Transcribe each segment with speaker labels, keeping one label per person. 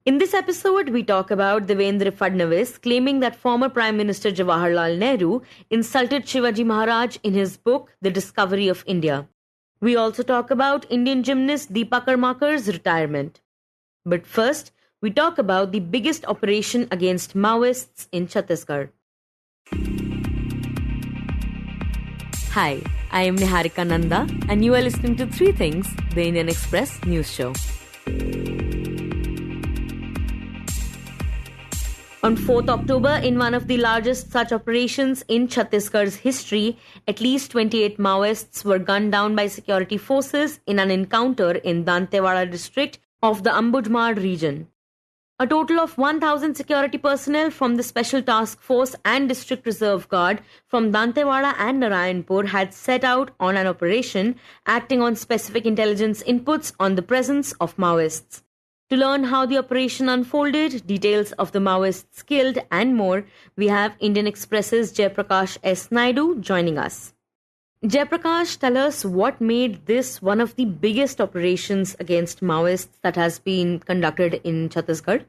Speaker 1: In this episode, we talk about Devendra Fadnavis claiming that former Prime Minister Jawaharlal Nehru insulted Shivaji Maharaj in his book, The Discovery of India. We also talk about Indian gymnast Dipa Karmakar's retirement. But first, we talk about the biggest operation against Maoists in Chhattisgarh. Hi, I am Niharika Nanda, and you are listening to Three Things, the Indian Express news show. On 4th October, in one of the largest such operations in Chhattisgarh's history, at least 28 Maoists were gunned down by security forces in an encounter in Dantewada district of the Ambujmad region. A total of 1,000 security personnel from the Special Task Force and District Reserve Guard from Dantewada and Narayanpur had set out on an operation acting on specific intelligence inputs on the presence of Maoists. To learn how the operation unfolded, details of the Maoists killed and more, we have Indian Express's Jayprakash S. Naidu joining us. Jayprakash, tell us what made this one of the biggest operations against Maoists that has been conducted in Chhattisgarh?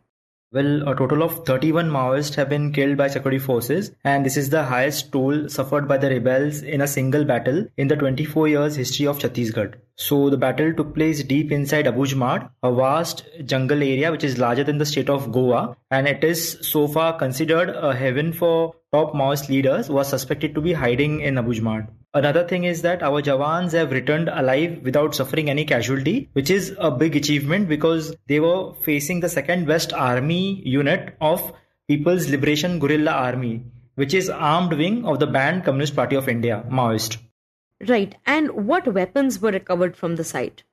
Speaker 2: Well, a total of 31 Maoists have been killed by security forces, and this is the highest toll suffered by the rebels in a single battle in the 24 years history of Chhattisgarh. So the battle took place deep inside Ambujmad, a vast jungle area which is larger than the state of Goa, and it is so far considered a haven for top Maoist leaders who are suspected to be hiding in Ambujmad. Another thing is that our Jawans have returned alive without suffering any casualty, which is a big achievement because they were facing the Second West Army unit of People's Liberation Guerrilla Army, which is armed wing of the banned Communist Party of India, Maoist.
Speaker 1: Right, and what weapons were recovered from the site?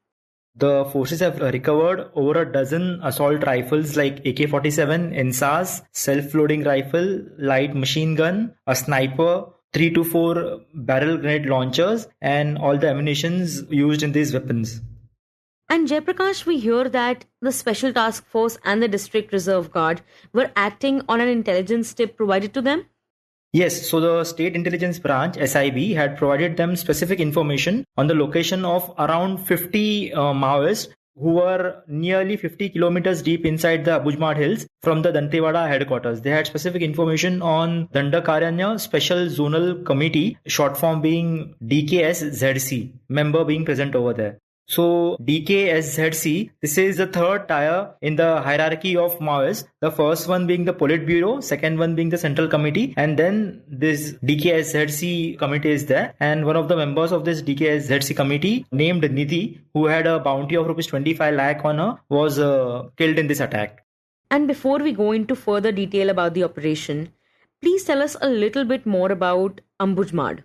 Speaker 2: The forces have recovered over a dozen assault rifles like AK-47, INSAS, self-loading rifle, light machine gun, a sniper, 3 to 4 barrel grenade launchers, and all the ammunitions used in these weapons.
Speaker 1: And Jayprakash, we hear that the Special Task Force and the District Reserve Guard were acting on an intelligence tip provided to them?
Speaker 2: Yes, so the State Intelligence Branch, SIB, had provided them specific information on the location of around 50 Maoists who were nearly 50 kilometers deep inside the Ambujmad Hills from the Dantewada headquarters. They had specific information on Dandakaranya Special Zonal Committee, short form being DKSZC, member being present over there. So DKSZC, this is the third tier in the hierarchy of Maoists. The first one being the Politburo, second one being the Central Committee, and then this DKSZC committee is there. And one of the members of this DKSZC committee, named Nidhi, who had a bounty of rupees 25 lakh on her, was killed in this attack.
Speaker 1: And before we go into further detail about the operation, please tell us a little bit more about Ambujmad.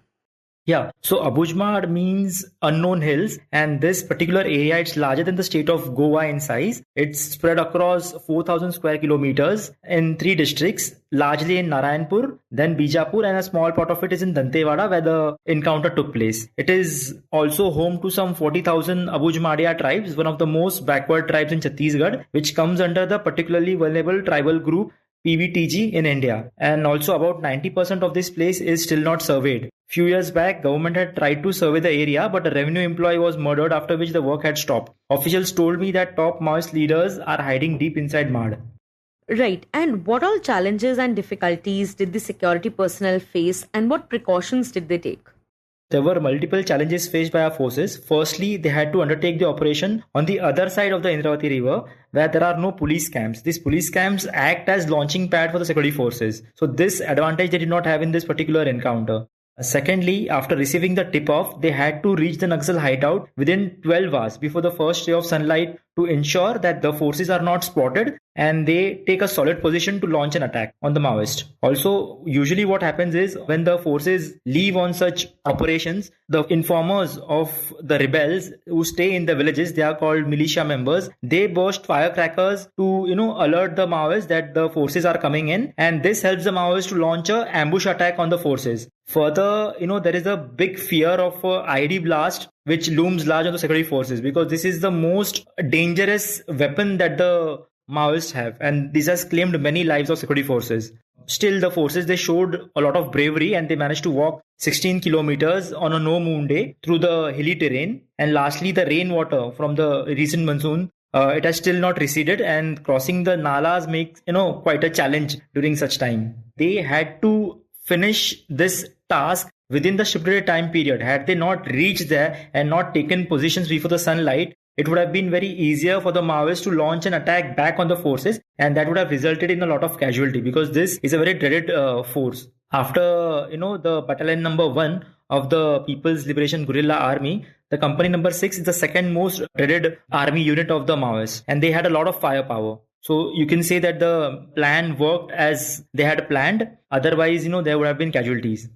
Speaker 2: Yeah, so Ambujmad means unknown hills, and this particular area, it's larger than the state of Goa in size. It's spread across 4,000 square kilometers in 3 districts, largely in Narayanpur, then Bijapur, and a small part of it is in Dantewada where the encounter took place. It is also home to some 40,000 Ambujmadia tribes, one of the most backward tribes in Chhattisgarh, which comes under the particularly vulnerable tribal group PVTG in India. And also about 90% of this place is still not surveyed. Few years back, government had tried to survey the area, but a revenue employee was murdered, after which the work had stopped. Officials told me that top Maoist leaders are hiding deep inside Mad.
Speaker 1: Right, and what all challenges and difficulties did the security personnel face, and what precautions did they take?
Speaker 2: There were multiple challenges faced by our forces. Firstly, they had to undertake the operation on the other side of the Indravati river, where there are no police camps. These police camps act as launching pad for the security forces. So this advantage they did not have in this particular encounter. Secondly, after receiving the tip-off, they had to reach the Naxal hideout within 12 hours before the first ray of sunlight to ensure that the forces are not spotted and they take a solid position to launch an attack on the Maoist. Also, usually what happens is when the forces leave on such operations, the informers of the rebels who stay in the villages, they are called militia members, they burst firecrackers to, alert the Maoists that the forces are coming in, and this helps the Maoists to launch an ambush attack on the forces. Further, there is a big fear of IED blast which looms large on the security forces because this is the most dangerous weapon that the Maoists have, and this has claimed many lives of security forces. Still, the forces, they showed a lot of bravery and they managed to walk 16 kilometers on a no-moon day through the hilly terrain. And lastly, the rainwater from the recent monsoon it has still not receded, and crossing the nalas makes quite a challenge during such time. They had to finish this task within the stipulated time period. Had they not reached there and not taken positions before the sunlight, it would have been very easier for the Maoists to launch an attack back on the forces, and that would have resulted in a lot of casualty, because this is a very dreaded force. After the battalion number 1 of the People's Liberation Guerrilla Army, the company number 6 is the second most dreaded army unit of the Maoists, and they had a lot of firepower. So you can say that the plan worked as they had planned. Otherwise, there would have been casualties.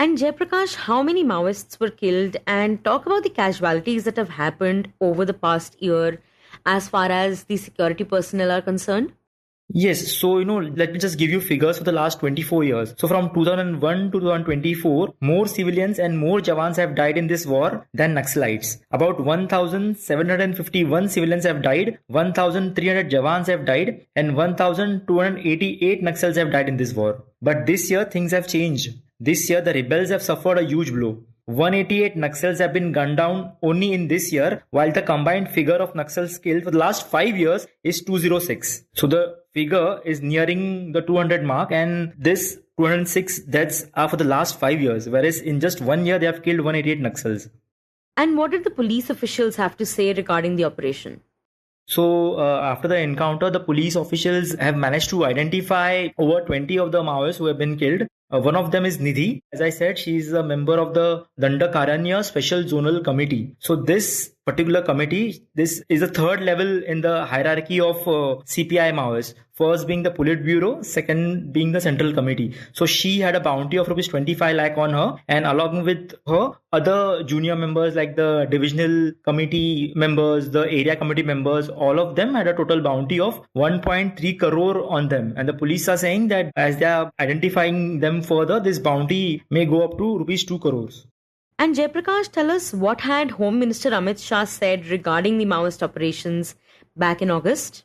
Speaker 1: And Jayprakash, how many Maoists were killed? And talk about the casualties that have happened over the past year as far as the security personnel are concerned.
Speaker 2: Yes, so let me just give you figures for the last 24 years. So from 2001 to 2024, more civilians and more Jawans have died in this war than Naxalites. About 1,751 civilians have died, 1,300 Jawans have died, and 1,288 Naxals have died in this war. But this year, things have changed. This year, the rebels have suffered a huge blow. 188 Naxals have been gunned down only in this year, while the combined figure of Naxals killed for the last 5 years is 206. So the figure is nearing the 200 mark, and this 206 deaths are for the last 5 years, whereas in just 1 year they have killed 188 Naxals.
Speaker 1: And what did the police officials have to say regarding the operation?
Speaker 2: So after the encounter, the police officials have managed to identify over 20 of the Maoists who have been killed. One of them is Nidhi. As I said, she is a member of the Dandakaranya Special Zonal Committee. So this particular committee, this is the third level in the hierarchy of CPI Maoists. First being the Politburo, second being the Central Committee. So she had a bounty of rupees 25 lakh on her, and along with her, other junior members like the divisional committee members, the area committee members, all of them had a total bounty of 1.3 crore on them. And the police are saying that as they are identifying them further, this bounty may go up to rupees 2 crores.
Speaker 1: And Jayprakash, tell us, what had Home Minister Amit Shah said regarding the Maoist operations back in August?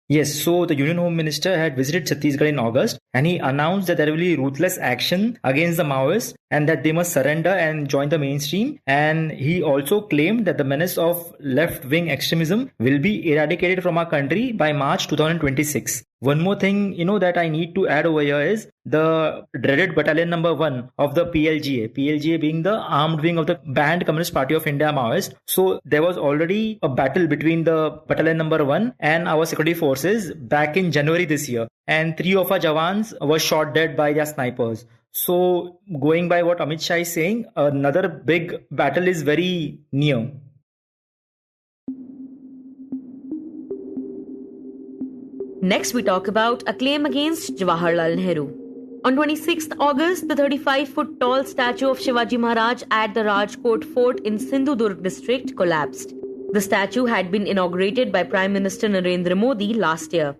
Speaker 2: Yes, so the Union Home Minister had visited Chhattisgarh in August, and he announced that there will be ruthless action against the Maoists and that they must surrender and join the mainstream. And he also claimed that the menace of left-wing extremism will be eradicated from our country by March 2026. One more thing, that I need to add over here is the dreaded battalion number 1 of the PLGA being the armed wing of the banned Communist Party of India Maoist. So there was already a battle between the battalion number 1 and our security forces back in January this year. And 3 of our Jawans were shot dead by their snipers. So going by what Amit Shah is saying, another big battle is very near.
Speaker 1: Next, we talk about a claim against Jawaharlal Nehru. On 26th August, the 35-foot tall statue of Shivaji Maharaj at the Rajkot Fort in Sindhudurg district collapsed. The statue had been inaugurated by Prime Minister Narendra Modi last year.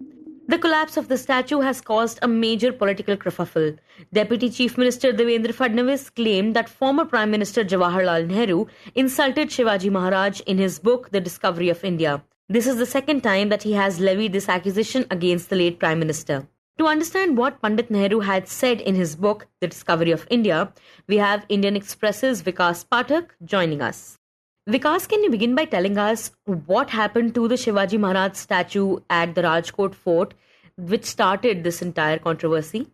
Speaker 1: The collapse of the statue has caused a major political kerfuffle. Deputy Chief Minister Devendra Fadnavis claimed that former Prime Minister Jawaharlal Nehru insulted Shivaji Maharaj in his book The Discovery of India. This is the second time that he has levied this accusation against the late Prime Minister. To understand what Pandit Nehru had said in his book, The Discovery of India, we have Indian Express's Vikas Pathak joining us. Vikas, can you begin by telling us what happened to the Shivaji Maharaj statue at the Rajkot Fort, which started this entire controversy?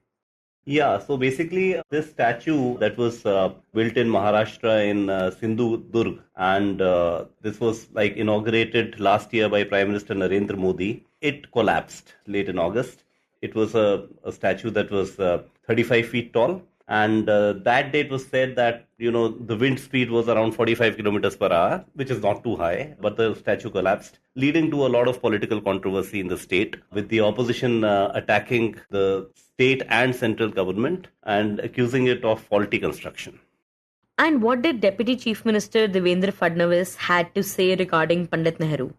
Speaker 3: Yeah, so basically this statue that was built in Maharashtra in Sindhudurg, and this was inaugurated last year by Prime Minister Narendra Modi. It collapsed late in August. It was a statue that was 35 feet tall, and that day it was said that the wind speed was around 45 kilometers per hour, which is not too high, but the statue collapsed, leading to a lot of political controversy in the state, with the opposition attacking the state and central government and accusing it of faulty construction.
Speaker 1: And what did Deputy Chief Minister Devendra Fadnavis had to say regarding Pandit Nehru?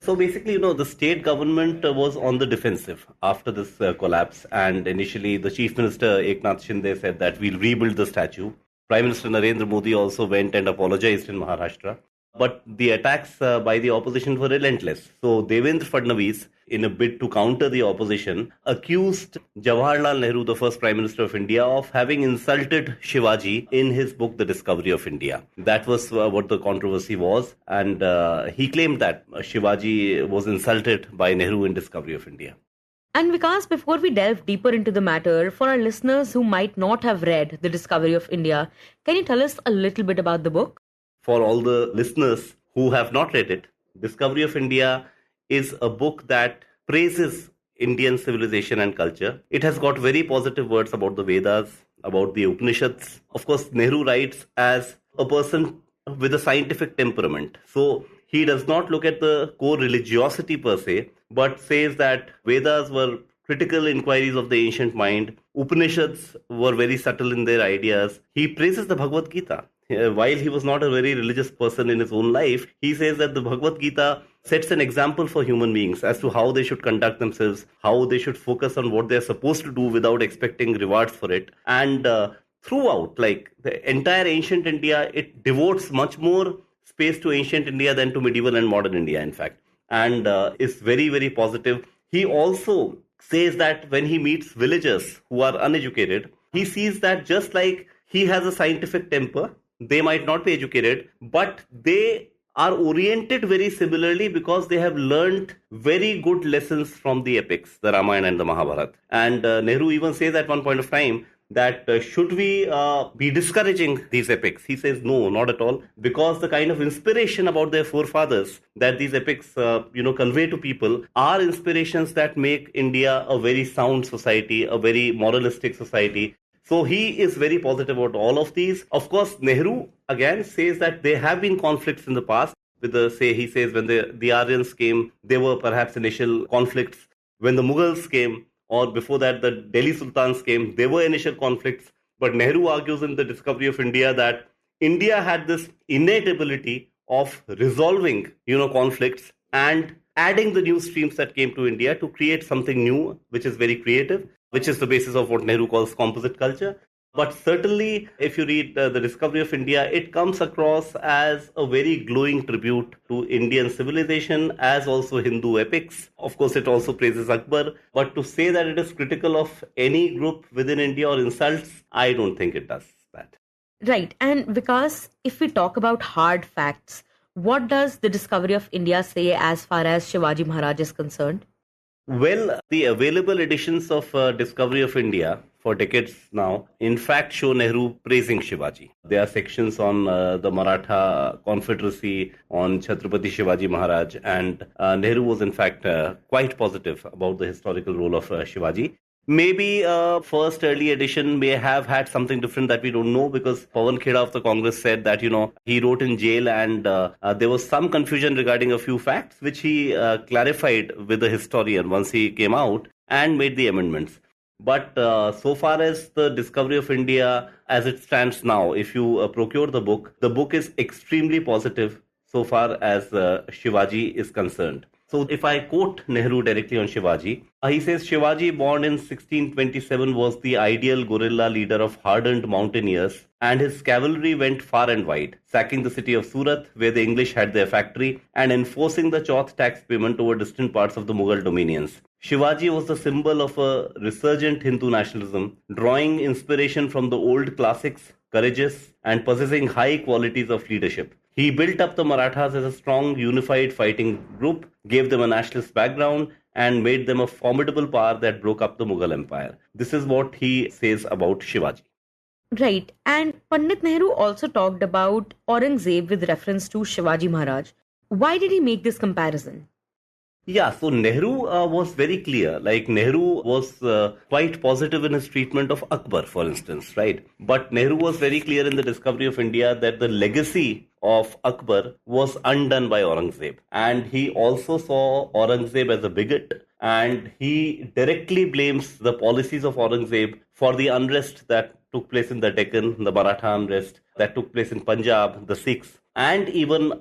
Speaker 3: So basically, the state government was on the defensive after this collapse, and initially the Chief Minister Eknath Shinde said that we'll rebuild the statue. Prime Minister Narendra Modi also went and apologized in Maharashtra. but the attacks by the opposition were relentless. So Devendra Fadnavis, in a bid to counter the opposition, accused Jawaharlal Nehru, the first Prime Minister of India, of having insulted Shivaji in his book, The Discovery of India. That was what the controversy was. And he claimed that Shivaji was insulted by Nehru in Discovery of India.
Speaker 1: And Vikas, before we delve deeper into the matter, for our listeners who might not have read The Discovery of India, can you tell us a little bit about the book?
Speaker 3: For all the listeners who have not read it, Discovery of India is a book that praises Indian civilization and culture. It has got very positive words about the Vedas, about the Upanishads. Of course, Nehru writes as a person with a scientific temperament. So he does not look at the core religiosity per se, but says that Vedas were critical inquiries of the ancient mind. Upanishads were very subtle in their ideas. He praises the Bhagavad Gita. While he was not a very religious person in his own life, he says that the Bhagavad Gita sets an example for human beings as to how they should conduct themselves, how they should focus on what they're supposed to do without expecting rewards for it. And throughout, like the entire ancient India, it devotes much more space to ancient India than to medieval and modern India, in fact. And is very, very positive. He also says that when he meets villagers who are uneducated, he sees that just like he has a scientific temper, they might not be educated, but they are oriented very similarly because they have learned very good lessons from the epics, the Ramayana and the Mahabharata. And Nehru even says at one point of time that should we be discouraging these epics? He says no, not at all, because the kind of inspiration about their forefathers that these epics convey to people are inspirations that make India a very sound society, a very moralistic society. So he is very positive about all of these. Of course, Nehru again says that there have been conflicts in the past. He says when the Aryans came, there were perhaps initial conflicts. When the Mughals came, or before that the Delhi Sultans came, there were initial conflicts. But Nehru argues in The Discovery of India that India had this innate ability of resolving, conflicts and adding the new streams that came to India to create something new, which is very creative, which is the basis of what Nehru calls composite culture. But certainly, if you read The Discovery of India, it comes across as a very glowing tribute to Indian civilization, as also Hindu epics. Of course, it also praises Akbar. But to say that it is critical of any group within India or insults, I don't think it does that.
Speaker 1: Right. And Vikas, if we talk about hard facts, what does The Discovery of India say as far as Shivaji Maharaj is concerned?
Speaker 3: Well, the available editions of Discovery of India for decades now, in fact, show Nehru praising Shivaji. There are sections on the Maratha Confederacy, on Chhatrapati Shivaji Maharaj, and Nehru was in fact quite positive about the historical role of Shivaji. Maybe first early edition may have had something different that we don't know, because Pawan Kheda of the Congress said that, he wrote in jail and there was some confusion regarding a few facts, which he clarified with the historian once he came out and made the amendments. But so far as The Discovery of India as it stands now, if you procure the book is extremely positive so far as Shivaji is concerned. So if I quote Nehru directly on Shivaji, he says Shivaji, born in 1627, was the ideal guerrilla leader of hardened mountaineers, and his cavalry went far and wide, sacking the city of Surat, where the English had their factory, and enforcing the chauth tax payment over distant parts of the Mughal dominions. Shivaji was the symbol of a resurgent Hindu nationalism, drawing inspiration from the old classics, courageous, and possessing high qualities of leadership. He built up the Marathas as a strong, unified fighting group, gave them a nationalist background, and made them a formidable power that broke up the Mughal Empire. This is what he says about Shivaji.
Speaker 1: Right. And Pandit Nehru also talked about Aurangzeb with reference to Shivaji Maharaj. Why did he make this comparison?
Speaker 3: Yeah, so Nehru was very clear. Like Nehru was quite positive in his treatment of Akbar, for instance, right? But Nehru was very clear in The Discovery of India that the legacy of Akbar was undone by Aurangzeb. And he also saw Aurangzeb as a bigot. And he directly blames the policies of Aurangzeb for the unrest that took place in the Deccan, the Maratha unrest that took place in Punjab, the Sikhs, and even,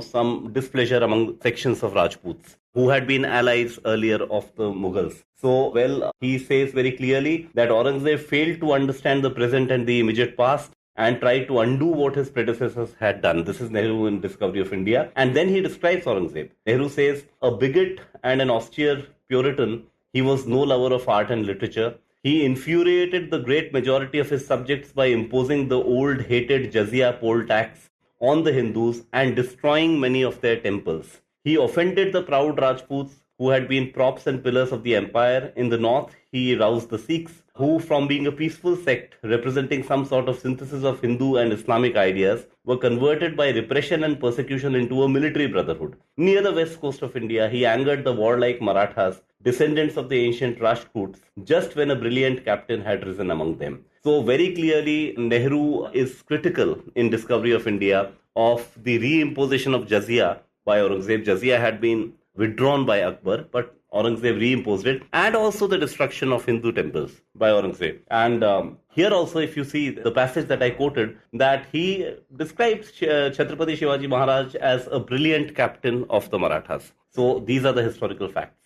Speaker 3: some displeasure among sections of Rajputs who had been allies earlier of the Mughals. So, he says very clearly that Aurangzeb failed to understand the present and the immediate past, and tried to undo what his predecessors had done. This is Nehru in Discovery of India. And then he describes Aurangzeb. Nehru says, a bigot and an austere Puritan, he was no lover of art and literature. He infuriated the great majority of his subjects by imposing the old hated jizya poll tax on the Hindus and destroying many of their temples. He offended the proud Rajputs who had been props and pillars of the empire. In the north, he roused the Sikhs, who, from being a peaceful sect representing some sort of synthesis of Hindu and Islamic ideas, were converted by repression and persecution into a military brotherhood. Near the west coast of India, he angered the warlike Marathas, descendants of the ancient Rajputs, just when a brilliant captain had risen among them. So very clearly, Nehru is critical in Discovery of India of the reimposition of jizya by Aurangzeb. Jizya had been withdrawn by Akbar, but Aurangzeb reimposed it, and also the destruction of Hindu temples by Aurangzeb. And here also, if you see the passage that I quoted, that he describes Chhatrapati Shivaji Maharaj as a brilliant captain of the Marathas. So these are the historical facts.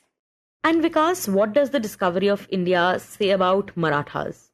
Speaker 1: And Vikas, what does the Discovery of India say about Marathas?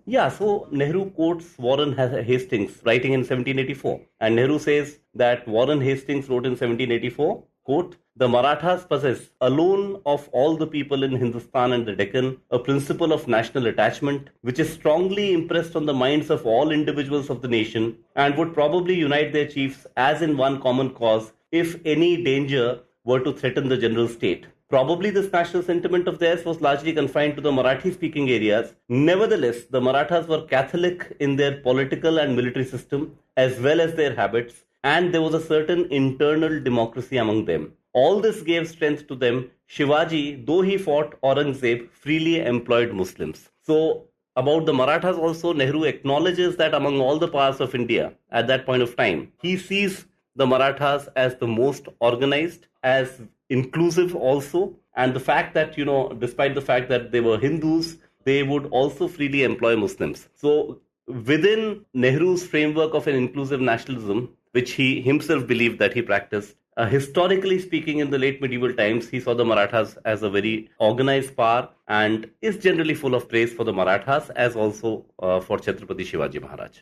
Speaker 3: Yeah, so Nehru quotes Warren Hastings writing in 1784. And Nehru says that Warren Hastings wrote in 1784, quote, the Marathas possess, alone of all the people in Hindustan and the Deccan, a principle of national attachment, which is strongly impressed on the minds of all individuals of the nation, and would probably unite their chiefs as in one common cause, if any danger were to threaten the general state. Probably this national sentiment of theirs was largely confined to the Marathi-speaking areas. Nevertheless, the Marathas were Catholic in their political and military system, as well as their habits, and there was a certain internal democracy among them. All this gave strength to them. Shivaji, though he fought Aurangzeb, freely employed Muslims. So, about the Marathas also, Nehru acknowledges that among all the powers of India at that point of time, he sees the Marathas as the most organized, as inclusive also, and the fact that, despite the fact that they were Hindus, they would also freely employ Muslims. So, within Nehru's framework of an inclusive nationalism, which he himself believed that he practiced, historically speaking, in the late medieval times, he saw the Marathas as a very organized power and is generally full of praise for the Marathas as also for Chhatrapati Shivaji Maharaj.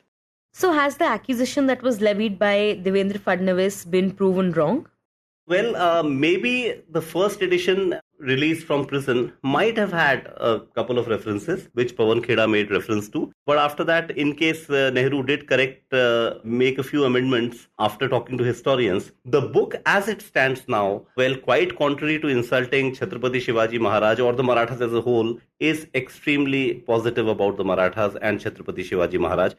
Speaker 1: So has the accusation that was levied by Devendra Fadnavis been proven wrong?
Speaker 3: Well, maybe the first edition released from prison might have had a couple of references, which Pawan Kheda made reference to. But after that, in case Nehru did make a few amendments after talking to historians, the book as it stands now, well, quite contrary to insulting Chhatrapati Shivaji Maharaj or the Marathas as a whole, is extremely positive about the Marathas and Chhatrapati Shivaji Maharaj.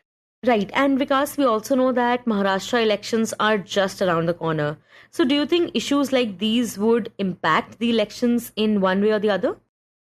Speaker 1: Right, and Vikas, we also know that Maharashtra elections are just around the corner. So do you think issues like these would impact the elections in one way or the other?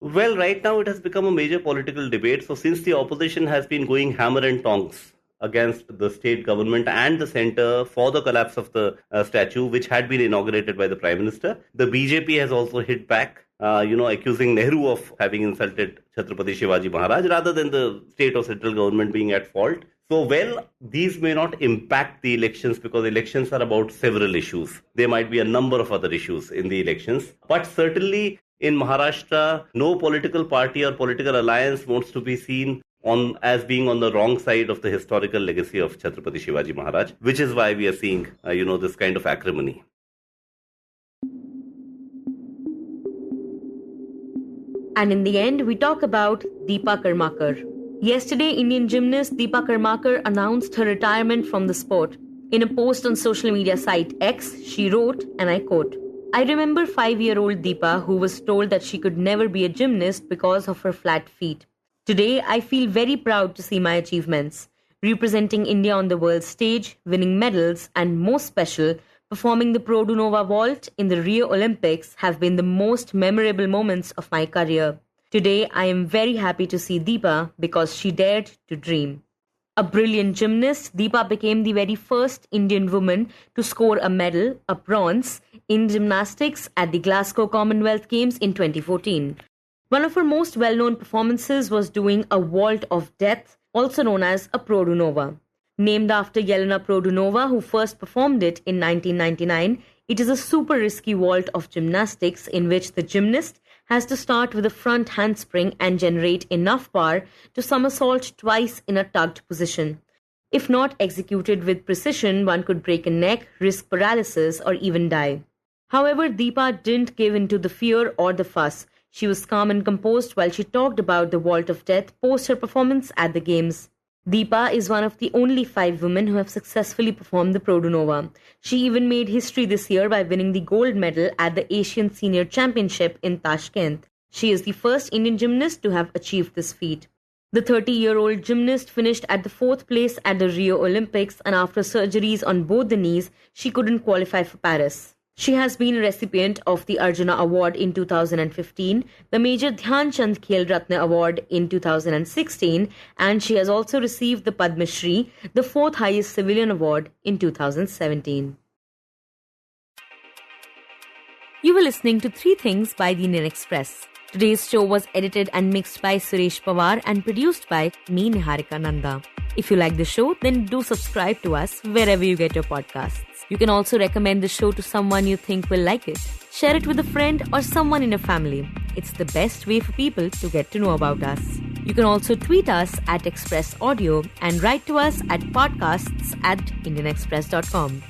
Speaker 3: Well, right now it has become a major political debate. So since the opposition has been going hammer and tongs against the state government and the centre for the collapse of the statue, which had been inaugurated by the Prime Minister, the BJP has also hit back, accusing Nehru of having insulted Chhatrapati Shivaji Maharaj rather than the state or central government being at fault. So, well, these may not impact the elections because elections are about several issues. There might be a number of other issues in the elections. But certainly in Maharashtra, no political party or political alliance wants to be seen as being on the wrong side of the historical legacy of Chhatrapati Shivaji Maharaj, which is why we are seeing, this kind of acrimony.
Speaker 1: And in the end, we talk about Dipa Karmakar. Yesterday, Indian gymnast Dipa Karmakar announced her retirement from the sport. In a post on social media site X, she wrote, and I quote, I remember 5-year-old Dipa who was told that she could never be a gymnast because of her flat feet. Today, I feel very proud to see my achievements. Representing India on the world stage, winning medals, and most special, performing the Pro Nova vault in the Rio Olympics have been the most memorable moments of my career. Today, I am very happy to see Dipa because she dared to dream. A brilliant gymnast, Dipa became the very first Indian woman to score a medal, a bronze, in gymnastics at the Glasgow Commonwealth Games in 2014. One of her most well-known performances was doing a vault of death, also known as a Pro Nova. Named after Yelena Produnova, who first performed it in 1999, it is a super risky vault of gymnastics in which the gymnast has to start with a front handspring and generate enough power to somersault twice in a tugged position. If not executed with precision, one could break a neck, risk paralysis, or even die. However, Dipa didn't give in to the fear or the fuss. She was calm and composed while she talked about the vault of death post her performance at the Games. Dipa is one of the only 5 women who have successfully performed the Produnova. She even made history this year by winning the gold medal at the Asian Senior Championship in Tashkent. She is the first Indian gymnast to have achieved this feat. The 30-year-old gymnast finished at the 4th place at the Rio Olympics, and after surgeries on both the knees, she couldn't qualify for Paris. She has been a recipient of the Arjuna Award in 2015, the Major Dhyan Chand Khel Ratna Award in 2016, and she has also received the Padma Shri, the 4th highest civilian award, in 2017. You were listening to 3 Things by the Indian Express. Today's show was edited and mixed by Suresh Pawar and produced by me, Niharika Nanda. If you like the show, then do subscribe to us wherever you get your podcasts. You can also recommend the show to someone you think will like it. Share it with a friend or someone in your family. It's the best way for people to get to know about us. You can also tweet us at Express Audio and write to us at podcasts@indianexpress.com.